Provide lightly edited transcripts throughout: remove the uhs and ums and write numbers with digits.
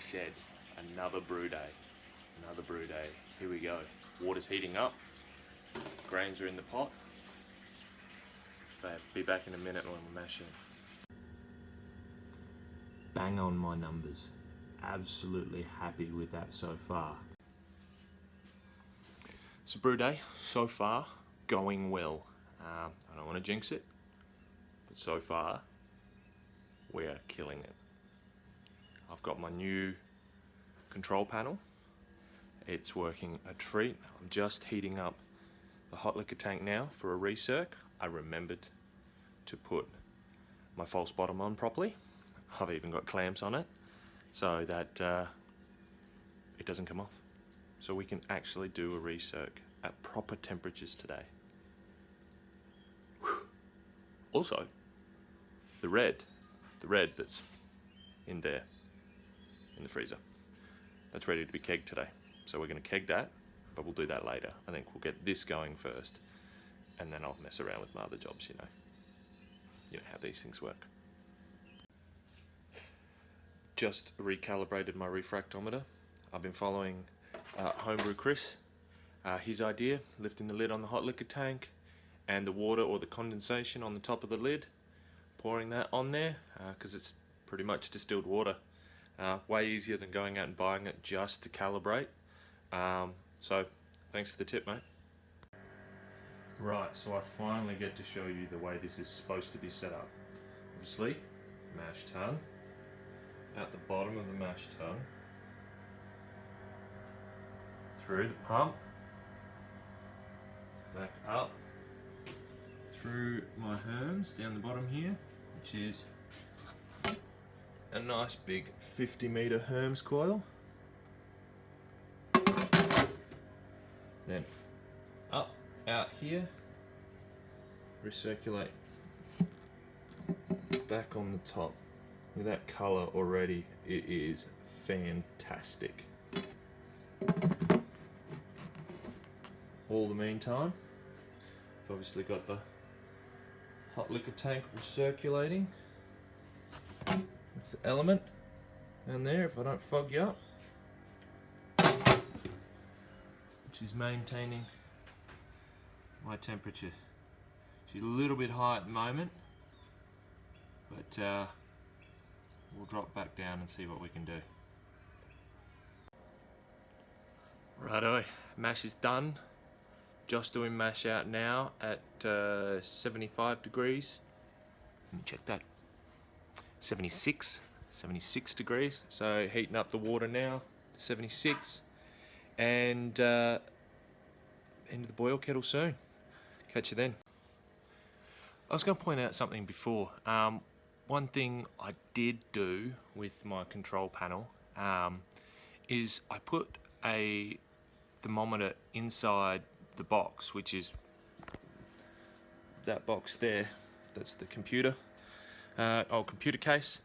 shed. Another brew day. Another brew day. Here we go. Water's heating up. Grains are in the pot. Be back in a minute when we're mashing. Bang on my numbers. Absolutely happy with that so far. So brew day, so far, going well. I don't want to jinx it, but so far, we're killing it. I've got my new control panel. It's working a treat. I'm just heating up the hot liquor tank now for a recirc. I remembered to put my false bottom on properly. I've even got clamps on it so that it doesn't come off. So we can actually do a recirc at proper temperatures today. Whew. Also, the red that's in there, in the freezer, that's ready to be kegged today. So we're going to keg that, but we'll do that later. I think we'll get this going first, and then I'll mess around with my other jobs, you know how these things work. Just recalibrated my refractometer. I've been following Homebrew Chris, his idea, lifting the lid on the hot liquor tank and the water or the condensation on the top of the lid, pouring that on there because it's pretty much distilled water. Way easier than going out and buying it just to calibrate. So thanks for the tip, mate. Right, so I finally get to show you the way this is supposed to be set up. Obviously, mash tun at the bottom of the mash tun, through the pump, back up, through my herms down the bottom here, which is a nice big 50-meter herms coil. Then up, out here, recirculate back on the top. With that colour already, it is fantastic. All the meantime, I've obviously got the hot liquor tank recirculating with the element down there, if I don't fog you up, which is maintaining my temperature. She's a little bit high at the moment, but we'll drop back down and see what we can do. Righto, mash is done. Just doing mash out now at 75 degrees. Let me check that. 76 degrees. So heating up the water now to 76, and into the boil kettle soon. Catch you then. I was going to point out something before. One thing I did do with my control panel is I put a thermometer inside the box, which is that box there. That's the computer, old computer case.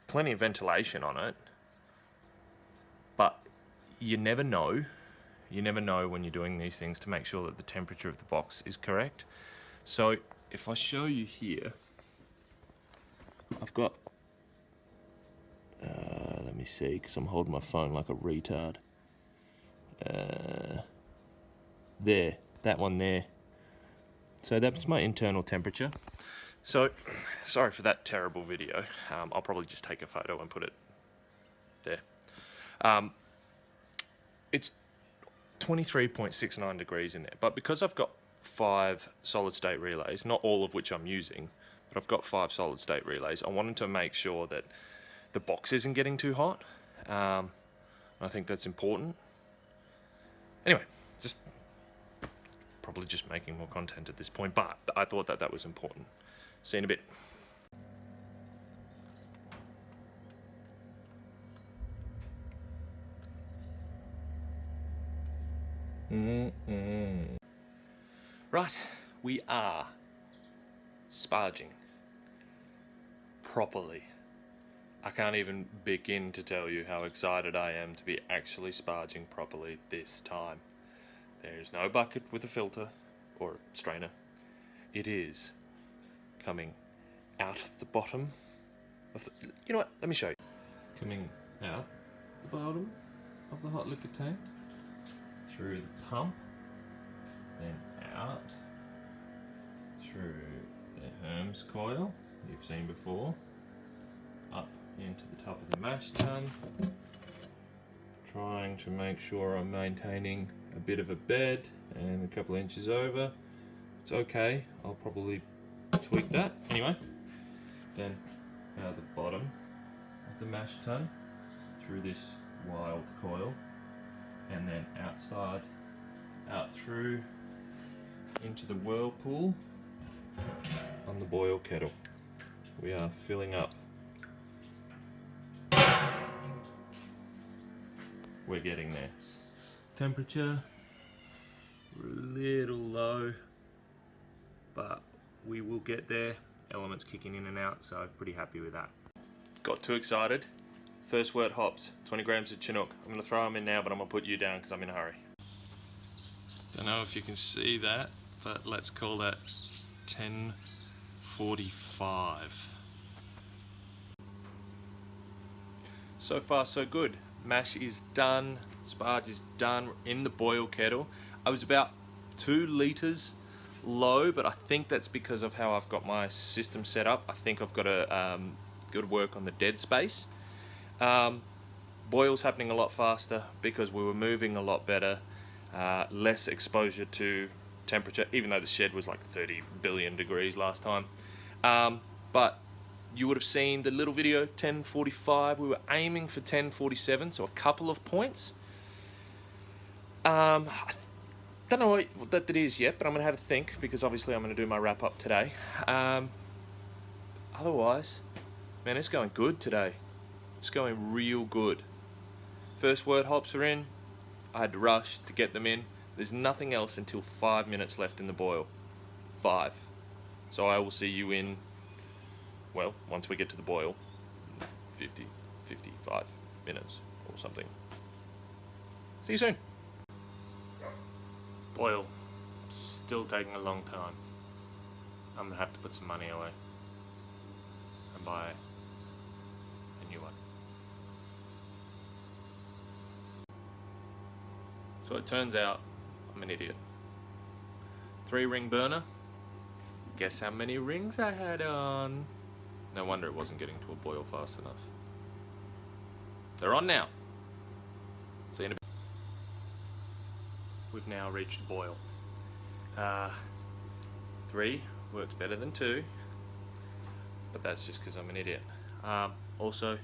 Plenty of ventilation on it, but you never know. You never know when you're doing these things to make sure that the temperature of the box is correct. So if I show you here, I've got, let me see, because I'm holding my phone like a retard. There, that one there. So that's my internal temperature. So, sorry for that terrible video. I'll probably just take a photo and put it there. It's 23.69 degrees in there, but because I've got 5 solid state relays, not all of which I'm using, but I've got 5 solid state relays, I wanted to make sure that the box isn't getting too hot. I think that's important. Anyway, probably just making more content at this point, but I thought that was important. See you in a bit. Right, we are sparging properly. I can't even begin to tell you how excited I am to be actually sparging properly this time. There's no bucket with a filter or a strainer. It is coming out of the bottom of the, you know what, let me show you. Coming out the bottom of the hot liquor tank, through the pump, then out through the Herms coil you've seen before, up into the top of the mash tun, trying to make sure I'm maintaining a bit of a bed and a couple of inches over. It's okay, I'll probably tweak that. Anyway, then out the bottom of the mash tun, through this wild coil, and then outside, out through into the whirlpool on the boil kettle. We are filling up. We're getting there. Temperature, we're a little low, but we will get there. Elements kicking in and out, so I'm pretty happy with that. Got too excited. First wort hops, 20 grams of Chinook. I'm going to throw them in now, but I'm going to put you down because I'm in a hurry. Don't know if you can see that, but let's call that 10:45. So far so good. Mash is done, sparge is done, we're in the boil kettle. I was about 2 litres low, but I think that's because of how I've got my system set up. I think I've got to good work on the dead space. Boil's happening a lot faster because we were moving a lot better, less exposure to temperature, even though the shed was like 30 billion degrees last time. But you would have seen the little video, 10:45. We were aiming for 10:47, so a couple of points. I don't know what that is yet, but I'm going to have a think because obviously I'm going to do my wrap up today. Otherwise, man, it's going good today. It's going real good. First wort hops are in. I had to rush to get them in. There's nothing else until 5 minutes left in the boil. 5. So I will see you in, well, once we get to the boil, 50, 55 minutes or something. See you soon. Boil. Still taking a long time. I'm gonna have to put some money away and buy a new one. So it turns out I'm an idiot. 3-ring burner. Guess how many rings I had on? No wonder it wasn't getting to a boil fast enough. They're on now. See you in a bit. We've now reached a boil. 3 works better than 2, but that's just because I'm an idiot. Also,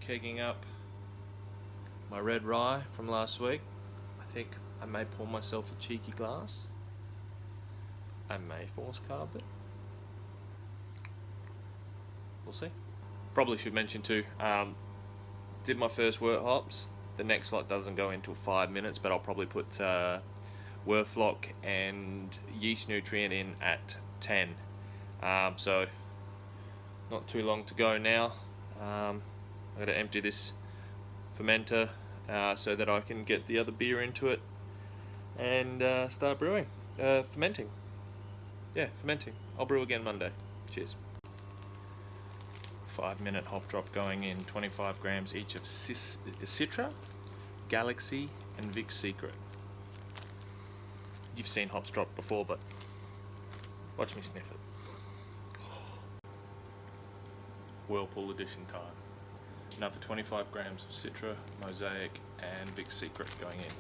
kegging up my red rye from last week. I think I may pour myself a cheeky glass. I may force carb it. We'll see. Probably should mention too, did my first wort hops. The next lot doesn't go until 5 minutes, but I'll probably put Werflock and yeast nutrient in at 10. So not too long to go now. I'm going to empty this fermenter so that I can get the other beer into it and start brewing. Fermenting. Yeah, fermenting. I'll brew again Monday. Cheers. 5-minute hop drop going in, 25 grams each of Citra, Galaxy and Vic's Secret. You've seen hops drop before, but watch me sniff it. Whirlpool edition time. Another 25 grams of Citra, Mosaic and Vic's Secret going in.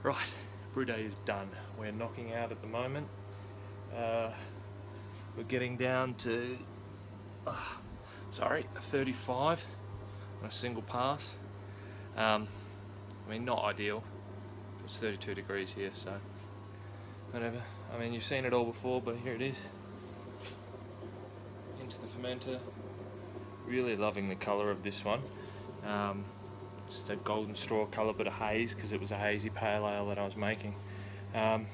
Right, brew day is done. We're knocking out at the moment. We're getting down to, a 35 on a single pass. I mean, not ideal. It's 32 degrees here, so whatever. I mean, you've seen it all before, but here it is. Into the fermenter. Really loving the colour of this one. Just a golden straw colour, bit of haze, because it was a hazy pale ale that I was making. So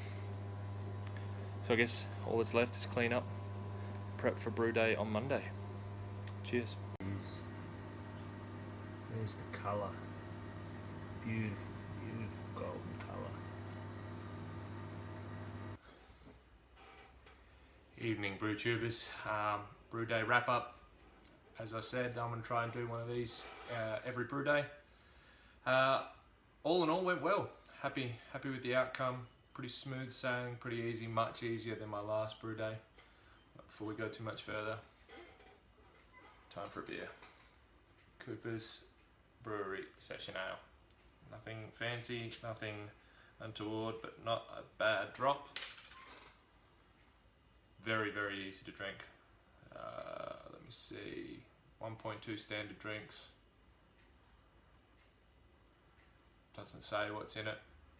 I guess all that's left is clean up, prep for brew day on Monday. Cheers. There's the colour. Beautiful, beautiful golden colour. Evening brew tubers, brew day wrap up. As I said, I'm going to try and do one of these every brew day. All in all, went well. Happy with the outcome. Pretty smooth sailing, pretty easy, much easier than my last brew day. Before we go too much further, time for a beer. Cooper's Brewery Session Ale. Nothing fancy, nothing untoward, but not a bad drop. Very easy to drink. Let me see, 1.2 standard drinks. Doesn't say what's in it,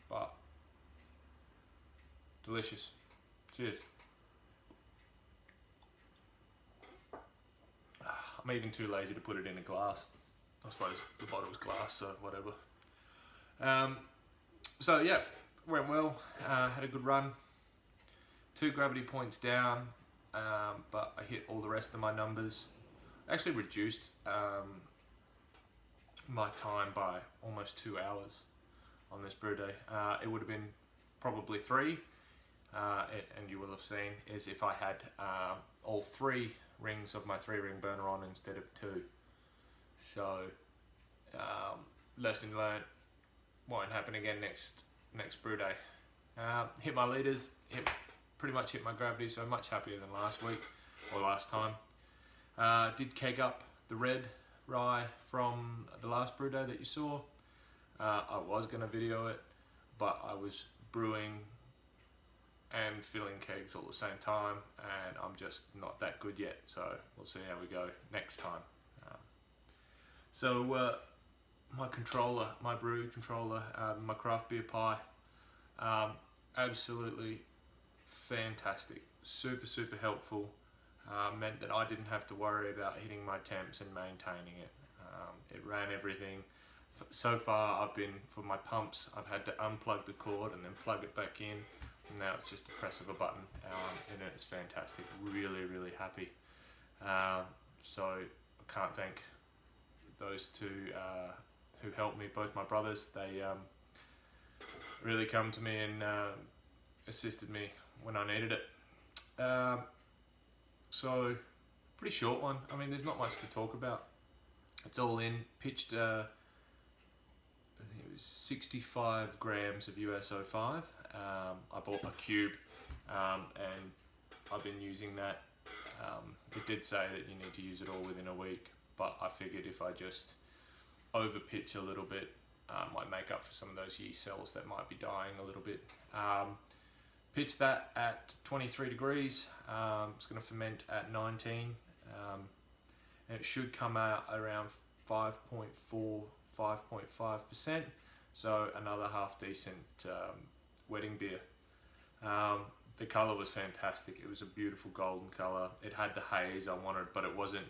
but delicious. Cheers. I'm even too lazy to put it in a glass. I suppose the bottle's glass, so whatever. So yeah, went well. Had a good run. 2 gravity points down, but I hit all the rest of my numbers. Actually reduced my time by almost 2 hours on this brew day. It would have been probably 3, and you will have seen is if I had all 3 rings of my 3-ring burner on instead of 2. So lesson learned, won't happen again next brew day. Hit my liters, pretty much hit my gravity, so much happier than last week or last time. Did keg up the red rye from the last brew day that you saw. I was going to video it, but I was brewing and filling kegs all at the same time, and I'm just not that good yet, so we'll see how we go next time. My controller, my brew controller, my craft beer pie, absolutely fantastic, super helpful. Meant that I didn't have to worry about hitting my temps and maintaining it. It ran everything. So far I've been, for my pumps, I've had to unplug the cord and then plug it back in, and now it's just a press of a button, and it's fantastic. Really happy. So I can't thank those 2 who helped me, both my brothers. They really come to me and assisted me when I needed it. So pretty short one. I mean, there's not much to talk about. It's all in. Pitched, I think it was 65 grams of US-05. I bought a cube, and I've been using that. It did say that you need to use it all within a week, but I figured if I just over pitch a little bit, might make up for some of those yeast cells that might be dying a little bit. Pitched that at 23 degrees. It's going to ferment at 19, and it should come out around 5.4, 5.5%. So another half decent wedding beer. The colour was fantastic. It was a beautiful golden colour. It had the haze I wanted, but it wasn't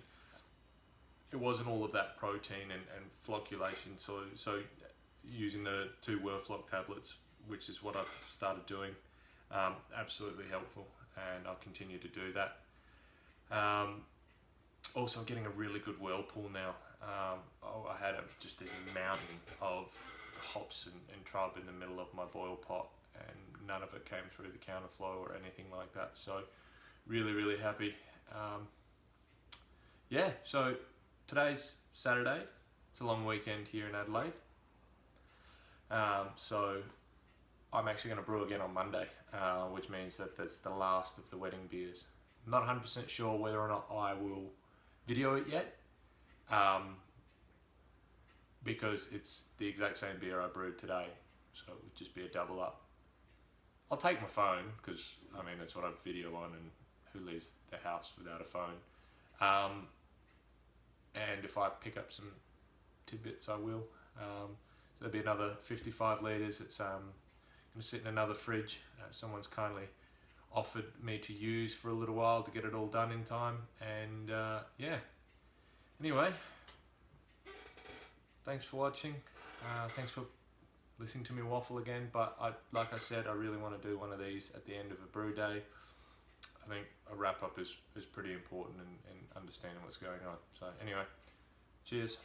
all of that protein and flocculation. So using the 2 Whirlfloc tablets, which is what I've started doing, absolutely helpful, and I'll continue to do that. Also getting a really good whirlpool now. I had just a mountain of hops and trub in the middle of my boil pot, and none of it came through the counterflow or anything like that. So really happy. Yeah, so today's Saturday. It's a long weekend here in Adelaide. So I'm actually going to brew again on Monday, which means that that's the last of the wedding beers. I'm not 100% sure whether or not I will video it yet, because it's the exact same beer I brewed today, so it would just be a double up. I'll take my phone, because I mean that's what I video on, and who leaves the house without a phone. And if I pick up some tidbits, I will. So there'll be another 55 litres. It's going to sit in another fridge. Someone's kindly offered me to use for a little while to get it all done in time. And yeah, anyway, thanks for watching. Thanks for listening to me waffle again. But like I said, I really want to do one of these at the end of a brew day. I think a wrap up is pretty important in understanding what's going on. So anyway, cheers.